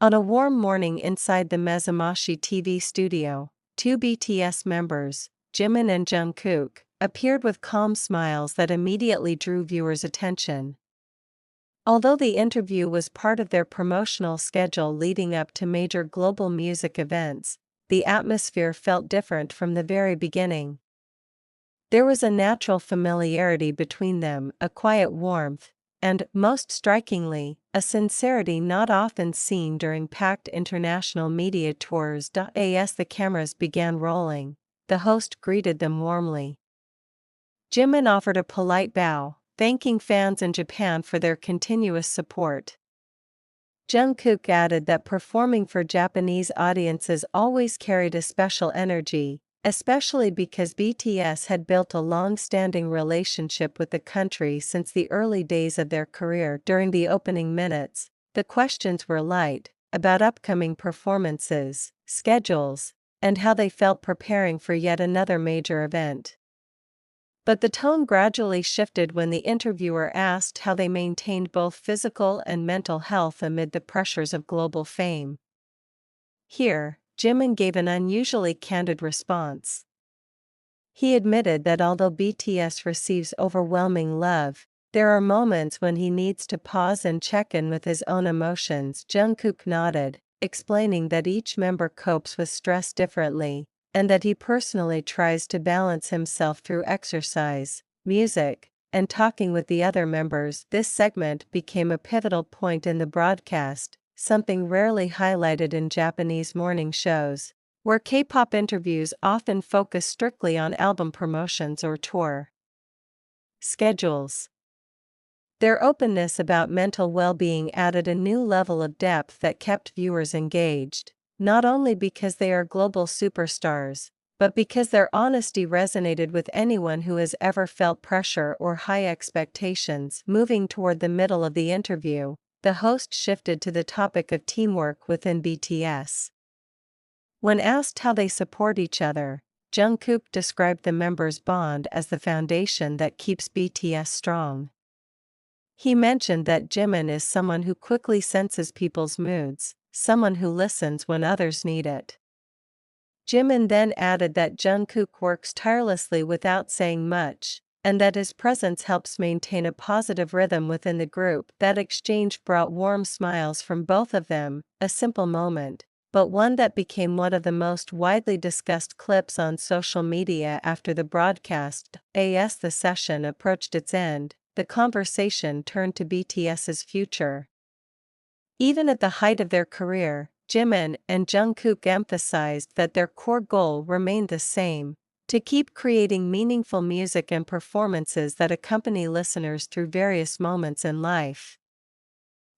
On a warm morning inside the Mezamashi TV studio, two BTS members, Jimin and Jungkook, appeared with calm smiles that immediately drew viewers' attention. Although the interview was part of their promotional schedule leading up to major global music events, the atmosphere felt different from the very beginning. There was a natural familiarity between them, a quiet warmth, and, most strikingly, a sincerity not often seen during packed international media tours. As the cameras began rolling, the host greeted them warmly. Jimin offered a polite bow, thanking fans in Japan for their continuous support. Jungkook added that performing for Japanese audiences always carried a special energy, especially because BTS had built a long-standing relationship with the country since the early days of their career. During the opening minutes, the questions were light, about upcoming performances, schedules, and how they felt preparing for yet another major event. But the tone gradually shifted when the interviewer asked how they maintained both physical and mental health amid the pressures of global fame. Here, Jimin gave an unusually candid response. He admitted that although BTS receives overwhelming love, there are moments when he needs to pause and check in with his own emotions. Jungkook nodded, explaining that each member copes with stress differently, and that he personally tries to balance himself through exercise, music, and talking with the other members. This segment became a pivotal point in the broadcast, something rarely highlighted in Japanese morning shows, where K-pop interviews often focus strictly on album promotions or tour schedules. Their openness about mental well-being added a new level of depth that kept viewers engaged, not only because they are global superstars, but because their honesty resonated with anyone who has ever felt pressure or high expectations. Moving toward the middle of the interview, the host shifted to the topic of teamwork within BTS. When asked how they support each other, Jungkook described the members' bond as the foundation that keeps BTS strong. He mentioned that Jimin is someone who quickly senses people's moods, someone who listens when others need it. Jimin then added that Jungkook works tirelessly without saying much, and that his presence helps maintain a positive rhythm within the group. That exchange brought warm smiles from both of them, a simple moment, but one that became one of the most widely discussed clips on social media after the broadcast. As the session approached its end, the conversation turned to BTS's future. Even at the height of their career, Jimin and Jungkook emphasized that their core goal remained the same: to keep creating meaningful music and performances that accompany listeners through various moments in life.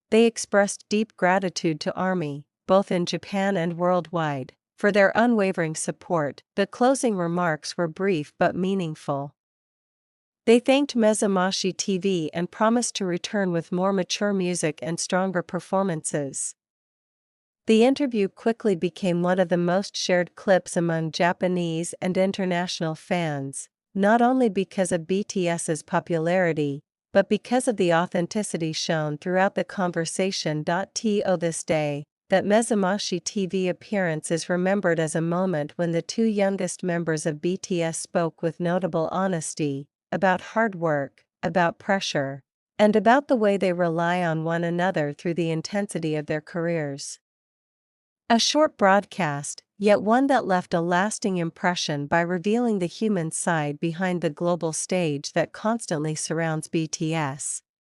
They expressed deep gratitude to ARMY, both in Japan and worldwide, for their unwavering support. The closing remarks were brief but meaningful. They thanked Mezamashi TV and promised to return with more mature music and stronger performances. The interview quickly became one of the most shared clips among Japanese and international fans, not only because of BTS's popularity, but because of the authenticity shown throughout the conversation. To this day, that Mezamashi TV appearance is remembered as a moment when the two youngest members of BTS spoke with notable honesty, about hard work, about pressure, and about the way they rely on one another through the intensity of their careers. A short broadcast, yet one that left a lasting impression by revealing the human side behind the global stage that constantly surrounds BTS.